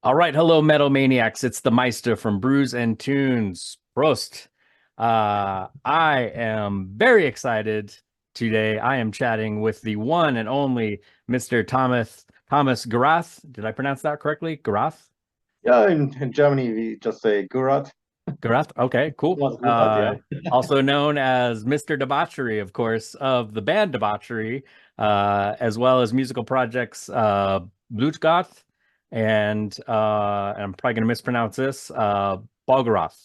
All right, hello, Metal Maniacs. It's the Meista from Brews and Tunes. Prost. I am very excited today. I am chatting with the one and only Mr. Thomas Gurrath. Did I pronounce that correctly? Gurrath? Yeah, in Germany we just say Gurrath. Gurrath. Okay, cool. Thomas Gurrath, yeah. Also known as Mr. Debauchery, of course, of the band Debauchery, as well as musical projects Blutgott and I'm probably going to mispronounce this, Balgeroth.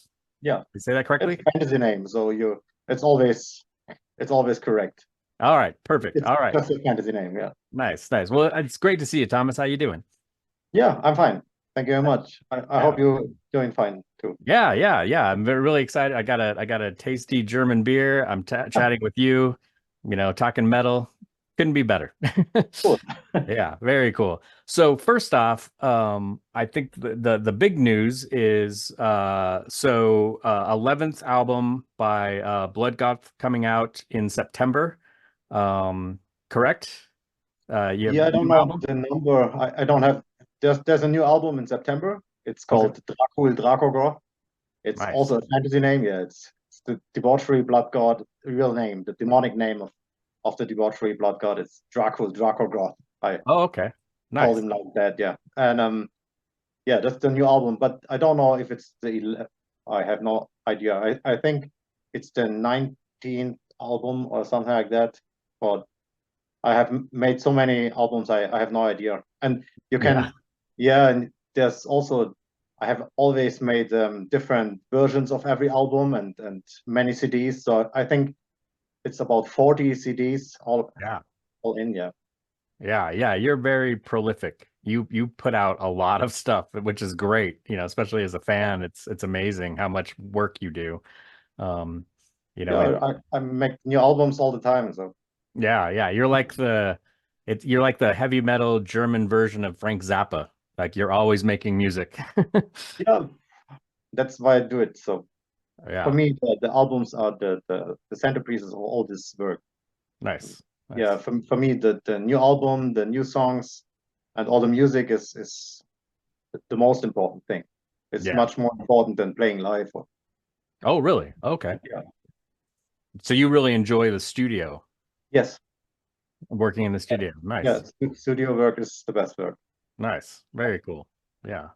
Yeah. Did you say that It's correctly? a fantasy name, so it's always correct. All right, perfect. It's All right, just a fantasy name, yeah. nice, nice. Well, it's great to see you, Thomas. How you doing? Yeah, I'm fine. Thank you very much. I Yeah. hope you're doing fine too. Yeah. I'm really excited. I got a tasty German beer. I'm chatting with you, talking metal. Couldn't be better. Cool. Yeah, very cool. So first off, I think the big news is 11th album by Blutgott coming out in September. Correct? You have Yeah, I a don't new know album? the number. I don't have there's a new album in September. It's Okay, called Dracul Drakorgoth. It's nice. also a fantasy name. Yeah, it's the Debauchery Blood God real name. The demonic name of the Debauchery Blood God is Dracul Drakorgoth. I Oh, okay. called Nice. him like that, yeah. And yeah, that's the new album, but I don't know if it's I have no idea. I think it's the 19th album or something like that. But I have made so many albums, I have no idea. And you Yeah. can, yeah, and there's also I have always made different versions of every album and many CDs. So I think it's about 40 CDs Yeah. all in, yeah. Yeah. You're very prolific. You put out a lot of stuff, which is great, especially as a fan. It's amazing how much work you do. Um, it Yeah, I make new albums all the time. So yeah, you're like the heavy metal German version of Frank Zappa. Like you're always making music. yeah, that's why I do it. So for Yeah, me, the albums are the centerpieces of all this work. nice. Yeah, Nice. for me, the new album, the new songs, and all the music is the most important thing. It's Yeah. much more important than playing live. Or, Oh, really? Okay. yeah. So you really enjoy the studio, Yes. working in the Yeah. studio. Yeah. Nice. Studio work is the best work. Nice. Very cool. Yeah.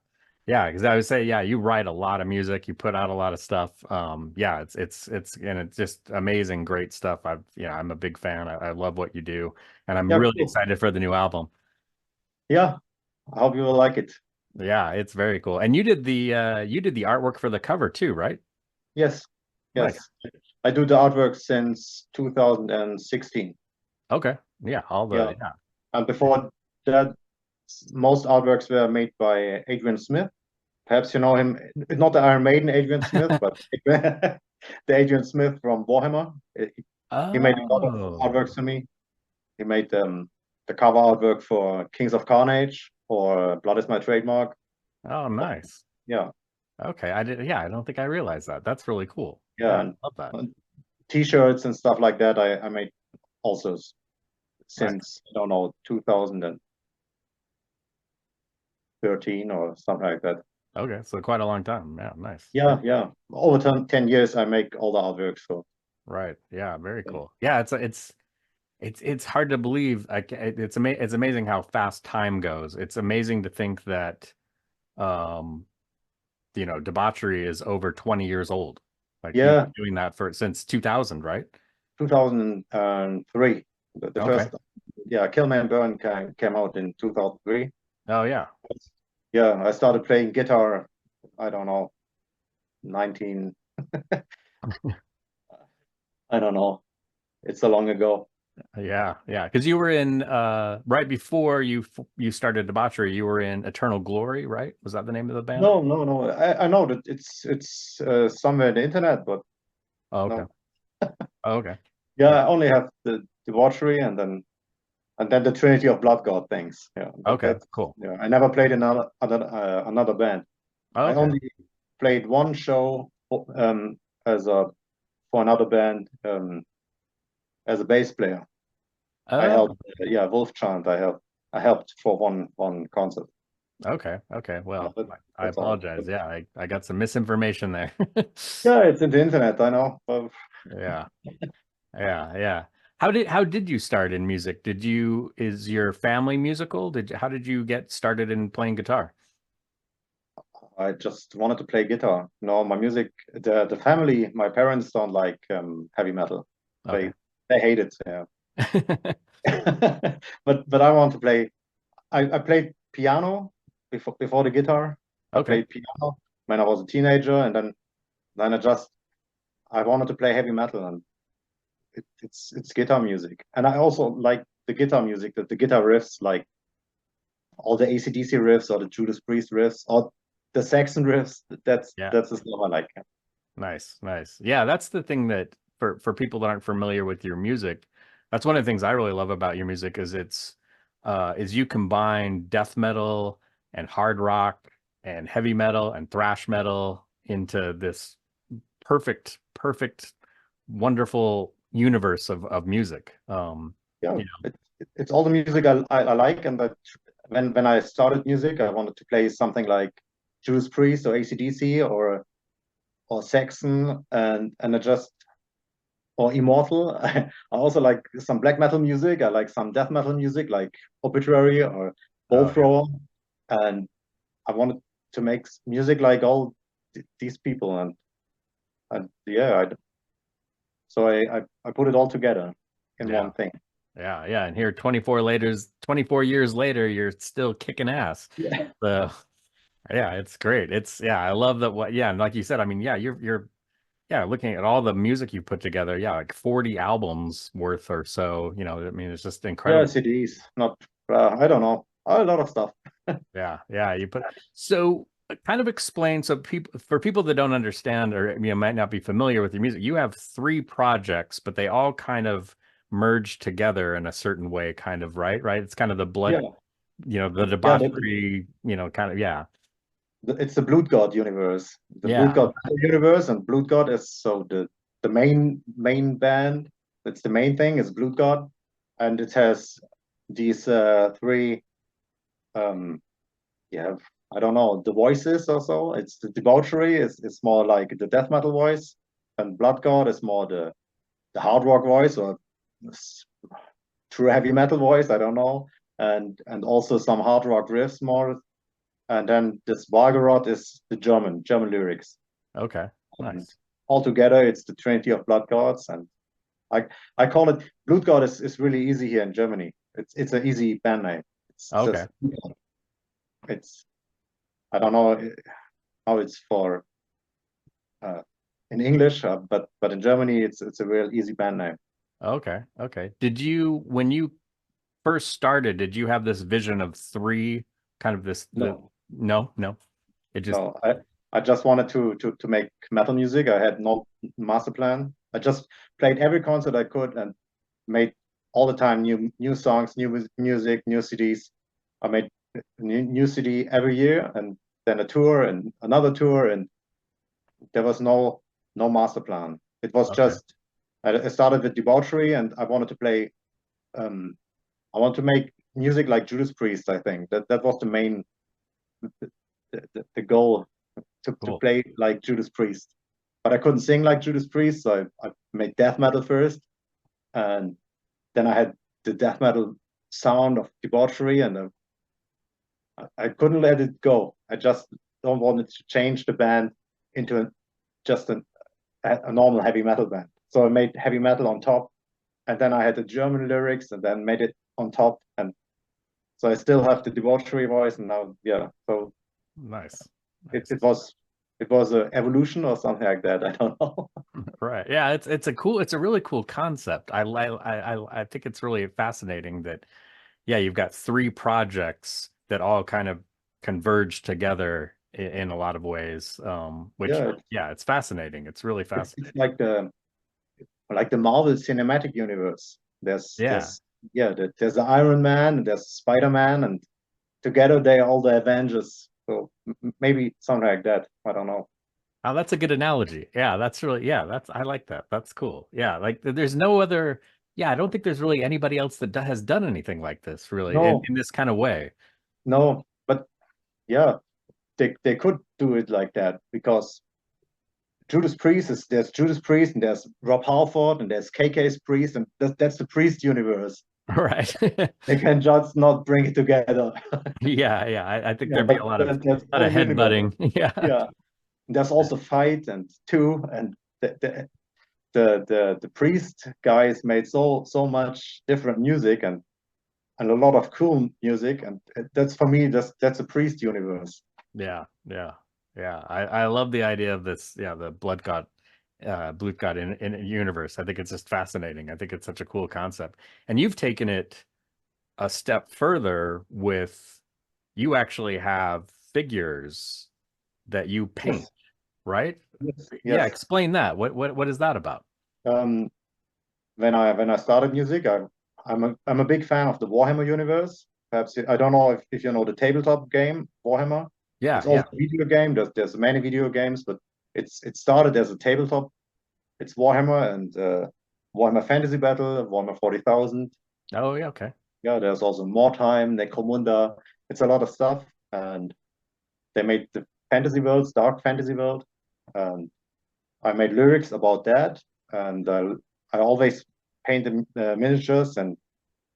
Yeah, because I would say, yeah, you write a lot of music, you put out a lot of stuff. Yeah, it's just amazing, great stuff. I'm a big fan. I love what you do, and I'm Yeah. really Cool. excited for the new album. Yeah. I hope you will like it. Yeah, it's very cool. And you did the artwork for the cover too, right? Yes. Nice. Yes. I do the artwork since 2016. Okay. Yeah, all Yeah. the yeah. And before that, most artworks were made by Adrian Smith. Perhaps you know him, not the Iron Maiden Adrian Smith, but the Adrian Smith from Warhammer. He made a lot of Oh. artworks for me. He made the cover artwork for Kings of Carnage or Blood is My Trademark. Oh, nice. Yeah, Okay. I don't think I realized that. That's really cool. yeah, Yeah, and, love that. and T-shirts and stuff like that. I made also Nice. since I don't know 2013 or something like that. Okay, so quite a long time. Yeah, nice. Yeah, yeah. Over 10 years, I make all the artwork. So Right. Yeah, very cool. Yeah, it's hard to believe. It's amazing how fast time goes. It's amazing to think that um, debauchery is over 20 years old. Like you've yeah, been doing that for since 2000, right? 2003. The Okay. first, yeah, Kill Man Burn came out in 2003. Oh yeah. Yeah, I started playing guitar, I don't know, 19, I don't know. It's so long ago. Yeah. Because you were in right before you started debauchery, you were in Eternal Glory, right? Was that the name of the band? No, no, no. I know that it's somewhere in the internet, but Oh, okay. no. Oh, okay. Yeah, Yeah. I only have the Debauchery and then the Trinity of Blood God things. Yeah, Okay, that's cool. yeah. I never played another band. Oh, I okay. only played one show as a for another band as a bass player. I Oh, helped, yeah, Wolf Chant. I helped for one concert. Okay. Okay. Well, I That's all. apologize. Yeah, I got some misinformation there. Yeah, it's in the internet, I know. But Yeah. Yeah. Yeah. How did you start in music? Is your family musical? How did you get started in playing guitar? I just wanted to play guitar. No, my music, the family, my parents don't like heavy metal. Okay. They hate it. Yeah. But I want to play. I played piano before the guitar. I Okay. played piano when I was a teenager, and then I wanted to play heavy metal, and it's guitar music. And I also like the guitar music, the guitar riffs, like all the AC/DC riffs or the Judas Priest riffs or the Saxon riffs. Yeah. That's the stuff I like. Nice. Nice. Yeah, that's the thing that for people that aren't familiar with your music, that's one of the things I really love about your music is is you combine death metal and hard rock and heavy metal and thrash metal into this perfect, wonderful universe of music. Yeah, You it's all the music I like, and that when I started music, I wanted to play something like Judas Priest or AC/DC or Saxon, and I just or Immortal. I also like some black metal music. I like some death metal music, like Obituary or oh yeah. Thrower, and I wanted to make music like all these people, and yeah, so I put it all together in Yeah. one thing. Yeah, yeah. And here 24 years later, you're still kicking ass. Yeah. So yeah, it's great. Yeah, I love that what yeah, and like you said, I mean, yeah, you're yeah, looking at all the music you put together, yeah, like 40 albums worth or so, I mean, it's just Yeah, incredible. CDs, not I don't know, a lot of stuff. Yeah, yeah, so kind of explain so people that don't understand or might not be familiar with your music, you have three projects, but they all kind of merge together in a certain way, kind of, right? Right? It's kind of the blood, Yeah, the yeah, debauchery, kind of, yeah. it's the Blutgott universe, the Yeah. Blutgott universe, and Blutgott is so the main band. That's the main thing is Blutgott, and it has these three yeah, I don't know, the voices also. It's the Debauchery is more like the death metal voice, and Bloodgott is more the hard rock voice or true heavy metal voice. I don't know, and also some hard rock riffs more. And then this Balgeroth is the German lyrics. Okay. And Nice. altogether, it's the Trinity of Blood Gods, and I I call it Blood God is really easy here in Germany. It's an easy band name. It's Okay. just it's I don't know how it's for in English, but in Germany it's a real easy band name. Okay. Okay. When you first started, did you have this vision of three kind of No, no. It just no, I just wanted to make metal music. I had no master plan. I just played every concert I could and made all the time new songs, new music, new CDs. I made new CD every year, and then a tour and another tour, and there was no master plan. It was okay. just I started with Debauchery, and I wanted to play. Um, I want to make music like Judas Priest. I think that was the main the goal to Cool. play like Judas Priest. But I couldn't sing like Judas Priest, so I made death metal first, and then I had the death metal sound of Debauchery, and I couldn't let it go. I just don't want to change the band into just a normal heavy metal band. So I made heavy metal on top, and then I had the German lyrics, and then made it on top, and so I still have the Debauchery voice, and now yeah. So Nice. it, Nice. it was it was an evolution or something like that. I don't know. Right. Yeah, it's a really cool concept. I think it's really fascinating that yeah, you've got three projects that all kind of converge together in a lot of ways. Which Yeah, yeah, it's fascinating. It's really it's fascinating. like the Marvel Cinematic Universe. Yeah. There's yeah, there's the Iron Man, there's Spider-Man, and together they are all the Avengers. So maybe something like that. I don't know. Oh, that's a good analogy. Yeah, I like that. That's cool. Yeah, like there's no other, yeah, I don't think there's really anybody else that has done anything like this really No, in this kind of way. no, but yeah, they could do it like that because Judas Priest there's Judas Priest and there's Rob Halford and there's KK's Priest and that's the Priest universe. Right. They can just not bring it together. Yeah. I think Yeah, there'd be but a lot of there's whole universe. headbutting. Yeah. Yeah, there's also Fight and Two and the Priest guys made so much different music and a lot of cool music, and that's for me that's a Priest universe. Yeah. I love the idea of this. Yeah, the Blutgott in a universe. I think it's just fascinating. I think it's such a cool concept. And you've taken it a step further with you actually have figures that you paint, Yes. right? Yes. Yeah, explain that. What is that about? Um, when I started music, I'm a big fan of the Warhammer universe. Perhaps I don't know if you know the tabletop game Warhammer. Yeah, It's also a video game. There's many video games, but it started as a tabletop. It's Warhammer and Warhammer Fantasy Battle, Warhammer 40,000. Oh, yeah, okay. Yeah, there's also More Time, Necromunda. It's a lot of stuff, and they made the fantasy worlds, dark fantasy world, and I made lyrics about that, and I always paint the miniatures and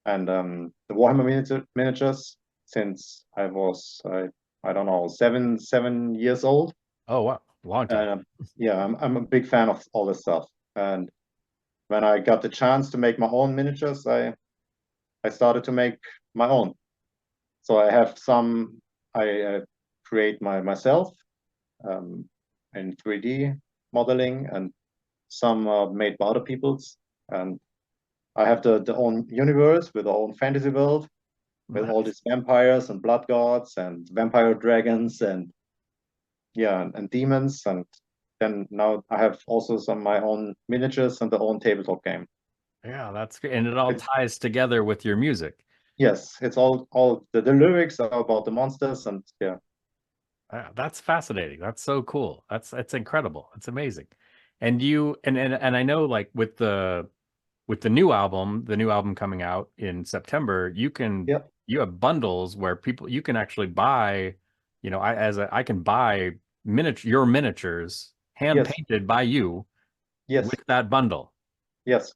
the Warhammer miniatures since I was I don't know 7 years old. Oh, wow, long time. Yeah, I'm a big fan of all this stuff, and when I got the chance to make my own miniatures, I started to make my own. So I have some I create myself in 3D modeling, and some are made by other people's. And I have the own universe with our own fantasy world with all these vampires and blood gods and vampire dragons and yeah and demons. And then now I have also some my own miniatures and the own tabletop game. Yeah, that's great. And it all ties together with your music. Yes, it's all the lyrics are about the monsters and yeah. That's fascinating. That's so cool. That's incredible. It's amazing. And you and I know like with the new album coming out in September, you have bundles where you can actually buy, I can buy your miniatures hand painted by you with that bundle. Yes.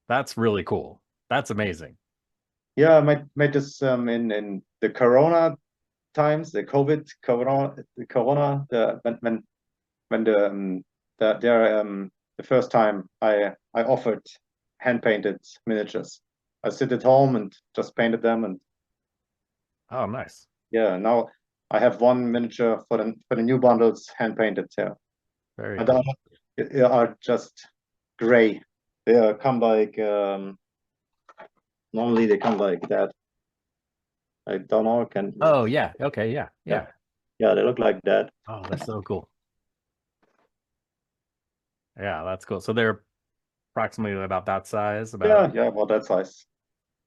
That's really cool. That's amazing. Yeah, I made this in the Corona times, the Corona, when the first time I offered hand painted miniatures. I sit at home and just painted them, and oh, nice. Yeah, now I have one miniature for the new bundles hand painted. Yeah, very and cool. They are just gray. They come like normally they come like that. I don't know. Oh yeah. Okay. Yeah. Yeah, they look like that. Oh, that's so cool. Yeah, that's cool. So they're approximately about that size. Yeah, about that size.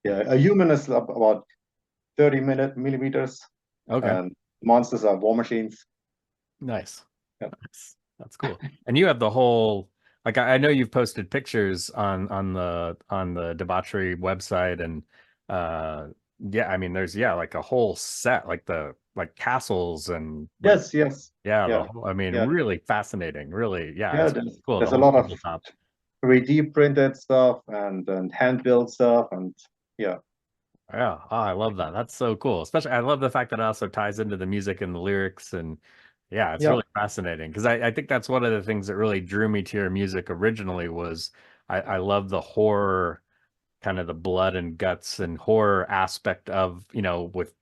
Yeah, a human is about 30 millimeters. Okay. And monsters are war machines. Nice. Yeah. That's cool. And you have the whole, like, I know you've posted pictures on the Debauchery website, and yeah, I mean there's like a whole set, like castles and yes. Yeah. I mean, really fascinating. Really, yeah. There's, cool. There's a lot of 3D printed stuff and hand built stuff, and yeah. Yeah, oh, I love that. That's so cool. Especially, I love the fact that it also ties into the music and the lyrics, and yeah, it's really fascinating because I think that's one of the things that really drew me to your music originally was I love the horror, kind of the blood and guts and horror aspect of, with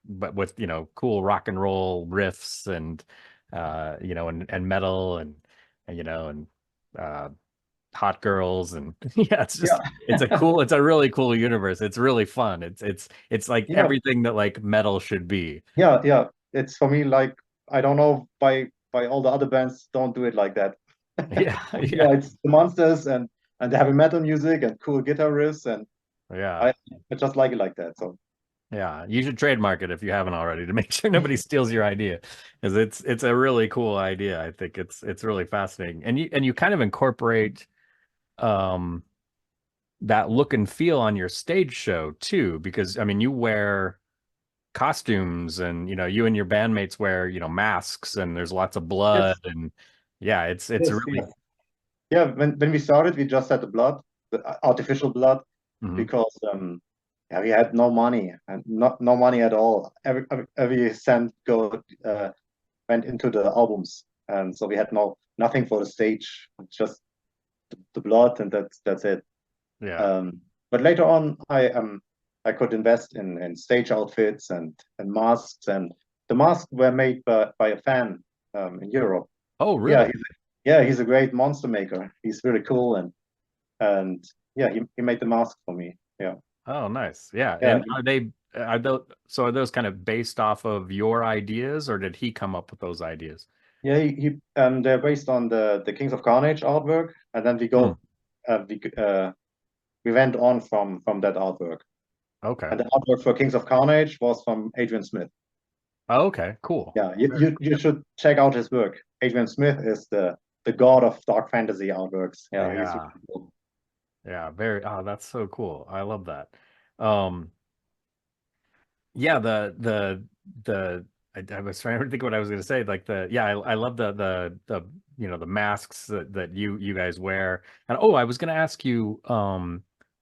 cool rock and roll riffs and and metal and hot girls and yeah, it's just it's a really cool universe. It's really fun. It's like everything that like metal should be. Yeah. It's for me like I don't know by all the other bands don't do it like that. Yeah. It's the monsters and the heavy metal music and cool guitar riffs, and I just like it like that. So yeah, you should trademark it if you haven't already to make sure nobody steals your idea, because it's a really cool idea. I think it's really fascinating, and you kind of incorporate that look and feel on your stage show too, because I mean you wear costumes, and you and your bandmates wear masks, and there's lots of blood, Yes, and yeah, it's yes, really. yes. Yeah, when we started, we just had the blood, the artificial blood, Mhm. because yeah, we had no money and no money at all. Every cent went into the albums, and so we had nothing for the stage, just the blood, and that's it. Yeah. But later on, I could invest in stage outfits and masks, and the masks were made by a fan in Europe. Oh, Yeah, really? he's a great monster maker. He's really cool, and yeah, he made the mask for me. Yeah, Oh, nice. Yeah. yeah, And are those kind of based off of your ideas, or did he come up with those ideas? yeah. They're based on the Kings of Carnage artwork, and then Hmm. uh, we uh, we went on from that artwork. Okay. And the artwork for Kings of Carnage was from Adrian Smith. Oh, okay. Cool. Yeah, you should check out his work. Adrian Smith is the god of dark fantasy artworks. Yeah, he's Yeah. really cool. Yeah. Very. Oh, that's so cool. I love that. Um, yeah, I was trying to think what I was going to say. Like I love the masks that you guys wear. And oh, I was going to ask you,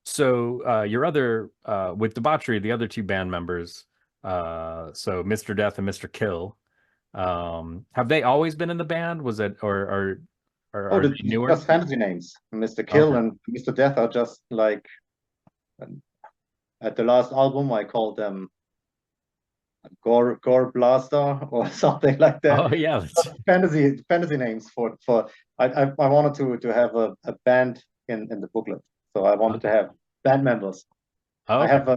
so your other with Debauchery, the other two band members, so Mr. Death and Mr. Kill, have they always been in the band? Was it or Oh, are they newer? just fantasy names. Mr. Kill Okay. and Mr. Death are just like, at the last album I called them Gore Blaster or something like that. Oh yeah. Fantasy names for I wanted to have a band in the booklet, so I wanted to Okay. have band members. Oh, I okay. have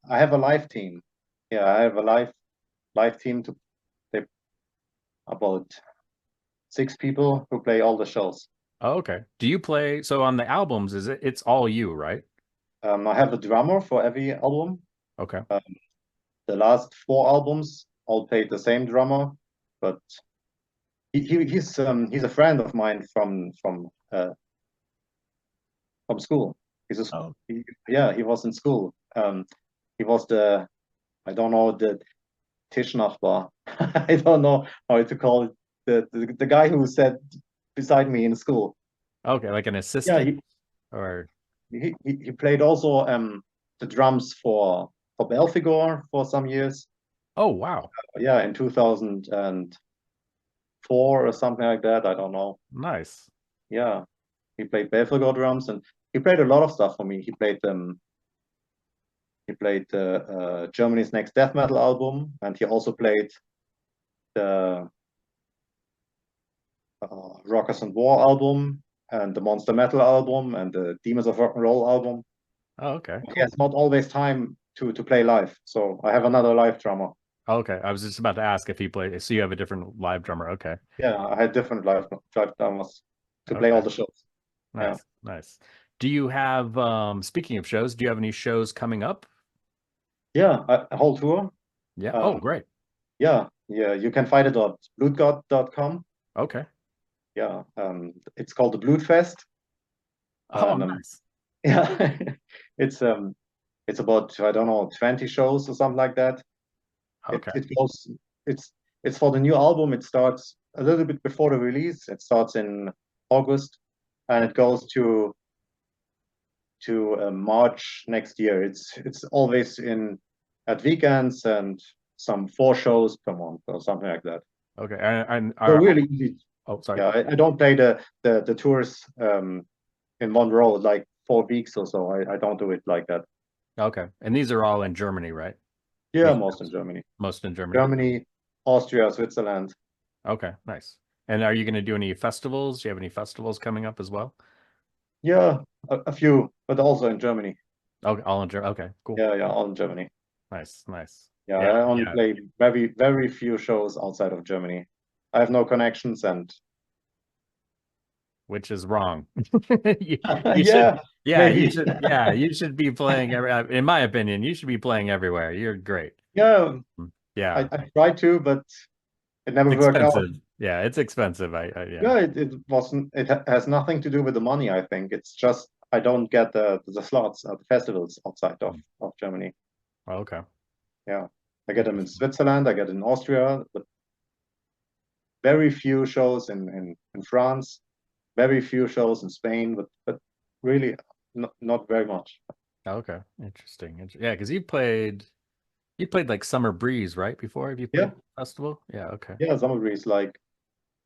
I have a live team. Yeah, I have a live team to play about 6 people who play all the shows. Oh, okay. Do you play, so on the albums, it's all you, right? I have a drummer for every album. Okay. Um, the last 4 albums all played the same drummer, but he's a friend of mine from school. Oh. Yeah, he was in school. He was I don't know, the Tischnachbar. I don't know how to call it. The guy who sat beside me in school. Okay, like an Yeah, assistant or he played also the drums for Belfegor for some years. oh wow. Yeah, in 2004 or something like that. I don't know. Nice. Yeah, he played Belfegor drums, and he played a lot of stuff for me. He played Germany's Next Death Metal album, and he also played the Rockers and War album, and the Monster Metal album, and the Demons of Rock and Roll album. Oh, okay, He has cool. not always time to play live, so I have another live drummer. Okay, I was just about to ask if he played. So you have a different live drummer. Okay. Yeah, I had different live drummers to play all Okay. the shows. Yeah, Nice. Nice. Do you have speaking of shows, do you have any shows coming up? yeah, a whole tour. Yeah. Oh, Um, great. yeah, you can find it at blutgott.com. Okay. Yeah, it's called the Blutfest, Oh, and nice. yeah, it's um, it's about, I don't know, 20 shows or something like that. Okay. It goes, it's it's for the new album. It starts a little bit before the release. It starts in August, and it goes to March next year. It's always in at weekends, and some 4 shows per month or something like that. Okay. And So are really easy. oh, sorry. Yeah, I don't play the tours in one row, like 4 weeks or so. I don't do it like that. Okay. And these are all in Germany, right? Yeah, These most in shows? Germany. Most in Germany. Germany, Austria, Switzerland. Okay, nice. And are you going to do any festivals? Do you have any festivals coming up as well? Yeah, a few, but also in Germany. Okay, all in Germany. Okay, cool. Yeah, all in Germany. Nice, nice. Yeah, Yeah, I only yeah, play very few shows outside of Germany. I have no connections, and which is wrong. You should, yeah, yeah, maybe. you should be playing in my opinion, you should be playing everywhere. You're great. Yeah, Yeah. I tried to, but it never It's worked out. expensive. Yeah, it's expensive. Yeah. Yeah, it wasn't. Has nothing to do with the money. I think it's just I don't get the slots at the festivals outside of Germany. Okay. Yeah. I get them in Switzerland, I get in Austria, but very few shows in France, very few shows in Spain, but really not very much. Okay, interesting. Yeah, because you played like Summer Breeze, right? Before, have you Yeah. played festival? Yeah, okay. Yeah, Summer Breeze, like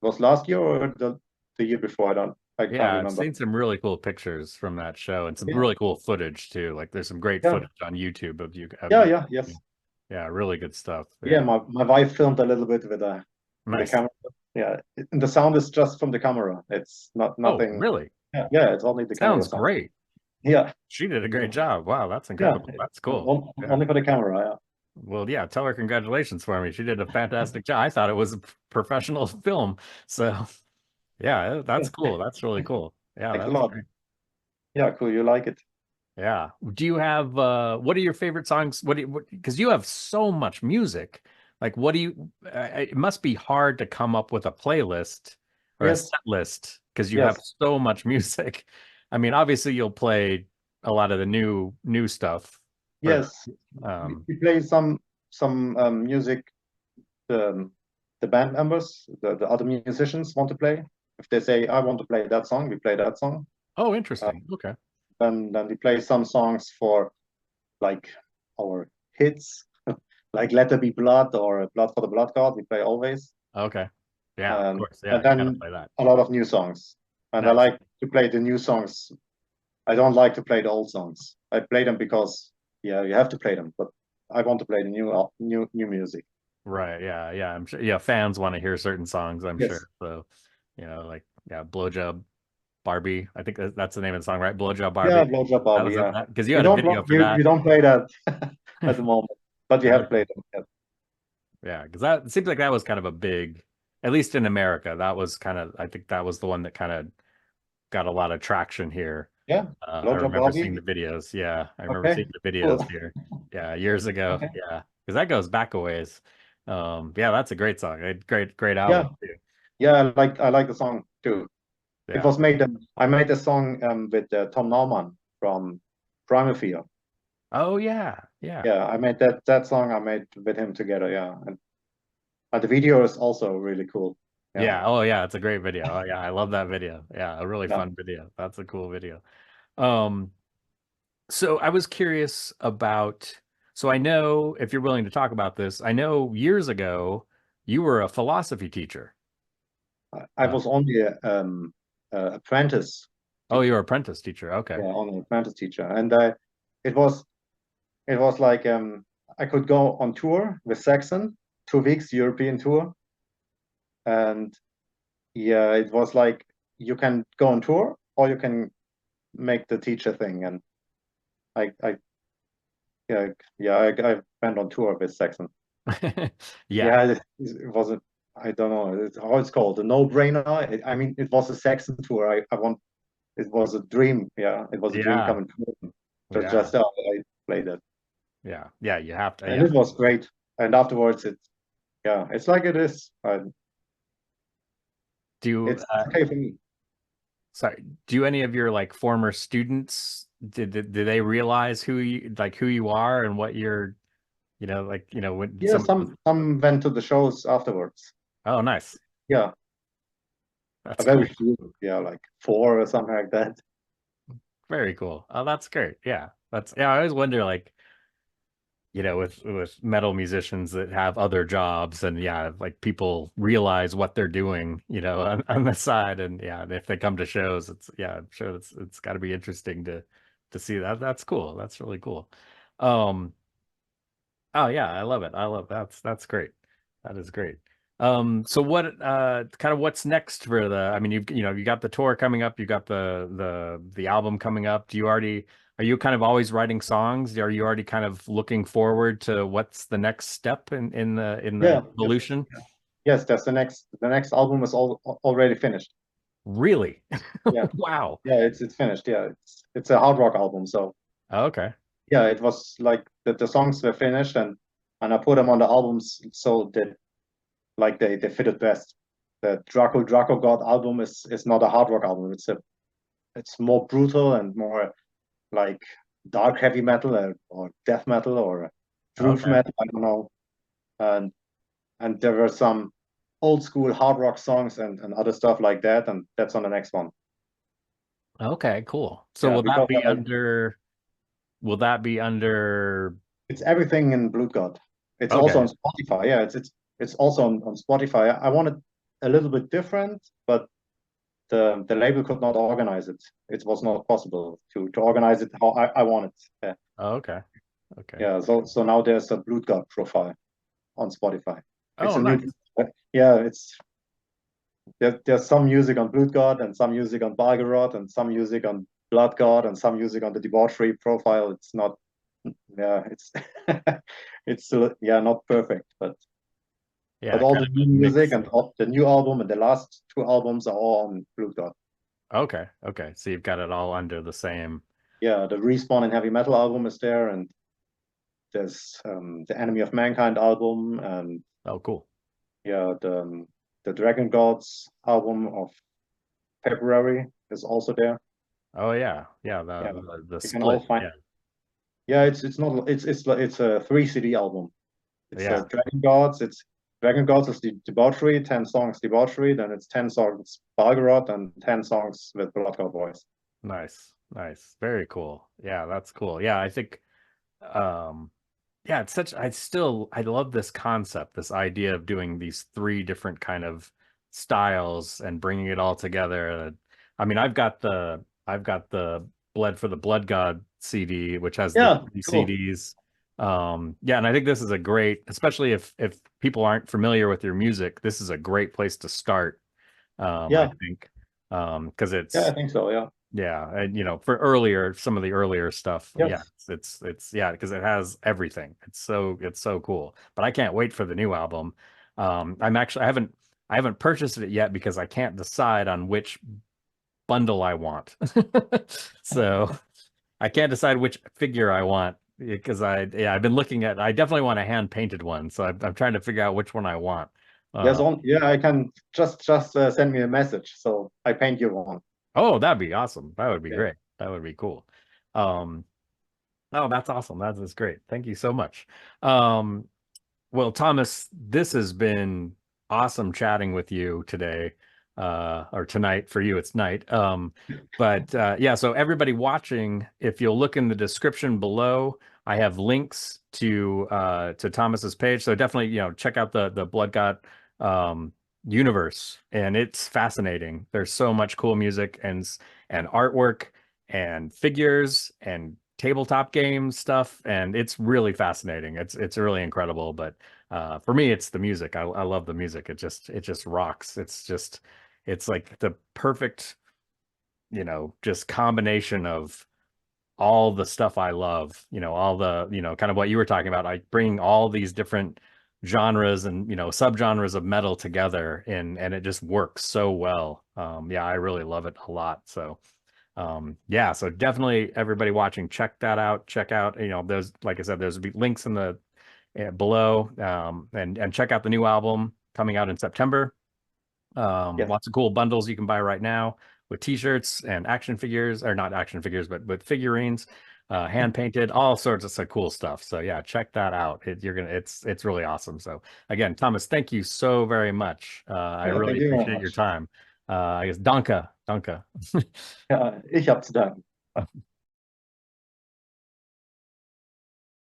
was last year or the year before? I can't Yeah, I've remember. seen some really cool pictures from that show and some Yeah. really cool footage too. Like there's some great Yeah. footage on YouTube of you. Yes. Yeah, really good stuff. Yeah, my wife filmed a little bit with the Nice. camera. Yeah, and the sound is just from the camera. It's Oh, nothing. really? Yeah, it's only the camera Sounds sound. great. Yeah, She did a great job. Wow, that's yeah, incredible. That's cool. Yeah. only for the camera. Yeah. Well, yeah, tell her congratulations for me. She did a fantastic job. I thought it was a professional film. So, yeah, that's cool. That's really cool. Yeah, Thanks a that's lot. great. Yeah, cool. You like it? Yeah. Do you have what are your favorite songs? Because you have so much music. Like what do you it must be hard to come up with a playlist or a Yes. set list because you have Yes. so much music. I mean, obviously you'll play a lot of the new stuff. Yes. We play some music. The band members, the other musicians want to play. If they say I want to play that song, we play that song. Oh, interesting. Okay. Then we play some songs for like our hits, like Let There Be Blood or Blood for the Blutgott. We play always. Okay. Yeah, of course. Yeah, And you gotta then play that. a lot of new songs. And I Nice. like to play the new songs. I don't like to play the old songs. I play them because yeah, you have to play them. But I want to play the new music. Right. Yeah. Yeah. I'm sure. Yeah. Fans want to hear certain songs, I'm Yes. sure. So, like, yeah, Blowjob Barbie. I think that's the name of the song, right? Blowjob Barbie. Yeah, Blowjob Barbie. Yeah, because you had a video for that. We don't play that at the moment, but we have played them. Yeah. Yeah, because that it seems like that was kind of a big, at least in America, that was kind of, I think that was the one that kind of got a lot of traction here. Yeah, I Blowjob remember Barbie. seeing the videos. Yeah, I remember seeing the videos Cool. here. Yeah, years ago. Okay. Yeah, because that goes back a ways. Yeah, that's a great song. Great album too. Yeah, I like the song too. Yeah. It was made. I made a song with Tom Naumann from Primal Fear. Oh yeah, yeah. Yeah, I made that song. I made with him together. Yeah, and the video is also really cool. Yeah. Oh yeah, it's a great video. Oh yeah, I love that video. Yeah, a really fun video. That's a cool video. So I was curious about, so I know if you're willing to talk about this, I know years ago you were a philosophy teacher. I was only a apprentice. Oh, you were apprentice teacher. Okay. Yeah, only apprentice teacher, and it was like I could go on tour with Saxon, 2 weeks European tour, and yeah, it was like you can go on tour or you can make the teacher thing, and I went on tour with Saxon. Yeah. It wasn't. I don't know how it's called. A no-brainer. I mean, it was a Saxon tour. I want. It was a dream. Yeah, it was a dream coming true. So just I played it. Yeah, yeah, you have to. And it was great. And afterwards, it's like it is. It's okay for me. Sorry, do any of your like former students did they realize who you are and what you're, when some went to the shows afterwards. Oh, nice. Yeah. That's very few. Yeah, like 4 or something like that. Very cool. Oh, that's great. Yeah. I always wonder, like, with metal musicians that have other jobs and like people realize what they're doing, on the side. And if they come to shows, I'm sure it's got to be interesting to see that. That's cool. That's really cool. Oh yeah, I love it. That's great. That is great. So what kind of what's next for I mean, you got the tour coming up, you got the album coming up. Are you kind of always writing songs? Are you already kind of looking forward to what's the next step in the evolution? Yes, that's the next album is already finished. Really? Yeah. Wow. Yeah, it's finished. Yeah, it's a hard rock album. So okay. Yeah, it was like the songs were finished and I put them on the albums so that like they fitted best. The Dracul Drakorgoth album is not a hard rock album. It's more brutal and more like dark heavy metal or death metal or groove metal. I don't know. and there were some old school hard rock songs and other stuff like that, and that's on the next one. Okay, cool. So Yeah, will that because be under? Will that be under? it's everything in Blutgott. It's also Okay. on Spotify. Yeah, it's also on Spotify. I want it a little bit different, but the label could not organize it. It was not possible to organize it how I want it. Yeah. Oh, okay. Okay. Yeah, so now there's a Blutgott profile on Spotify. It's Oh, a new, nice. yeah, there's some music on Blutgott and some music on Balgeroth and some music on Blutgott and some music on the Debauchery profile. It's not, yeah, it's it's yeah, not perfect, but Yeah, all kind the of new a music mix. and all, the new album and the last two albums are all on Blutgott. Okay. Okay. So you've got it all under the same. Yeah, the Respawn and Heavy Metal album is there, and there's the Enemy of Mankind album, and Oh, cool. yeah, the Dragon Gods album of February is also there. Oh yeah. Yeah. Yeah, The you can all split. find. Yeah. Yeah, it's not it's a 3 CD album. It's Yeah. Dragon Gods. It's Dragon Gods is the Debauchery, 10 songs Debauchery, then it's 10 songs Balgeroth and 10 songs with Blutgott voice. Nice. Nice. Very cool. Yeah, that's cool. Yeah, I think yeah, it's such I love this concept, this idea of doing these three different kind of styles and bringing it all together. I mean, I've got the Blood for the Blood God CD, which has the Yeah, three cool. CDs. Yeah, and I think this is a great, especially if people aren't familiar with your music, this is a great place to start. I Yeah, think because yeah, I it's think so. Yeah. yeah, and for some of the earlier stuff, yeah, Yes. it's yeah, because it has everything. It's so cool. But I can't wait for the new album. I haven't purchased it yet because I can't decide on which bundle I want. So I can't decide which figure I want because I've been looking at I definitely want a hand painted one. So I'm trying to figure out which one I want. Yes. Uh, On. Yeah, I can just send me a message, so I paint you one. oh, that'd be awesome. That would be Yeah. great. That would be cool. Um, Oh, that's awesome. That's great. Thank you so much. Um, well, Thomas, this has been awesome chatting with you today, or tonight. For you, it's night. But yeah, so everybody watching, if you'll look in the description below, I have links to Thomas's page. So definitely, check out the Bloodgott universe, and it's fascinating. There's so much cool music and artwork and figures and tabletop game stuff, and it's really fascinating. It's really incredible. But for me, it's the music. I love the music. It just rocks. It's like the perfect, just combination of all the stuff I love, all the, kind of what you were talking about, like bringing all these different genres and, subgenres of metal together, and it just works so well. Yeah, I really love it a lot. So yeah, so definitely everybody watching, check that out. Check out, there's, like I said, there's links in the below, and check out the new album coming out in September. Yes. Lots of cool bundles you can buy right now with t-shirts and action figures, or not action figures, but figurines, hand painted, all sorts of cool stuff. So yeah, check that out. It's really awesome. So again, Thomas, thank you so very much. I Yeah. really Thank you very appreciate your much. time. I guess danke. Ja, ich habe zu danken.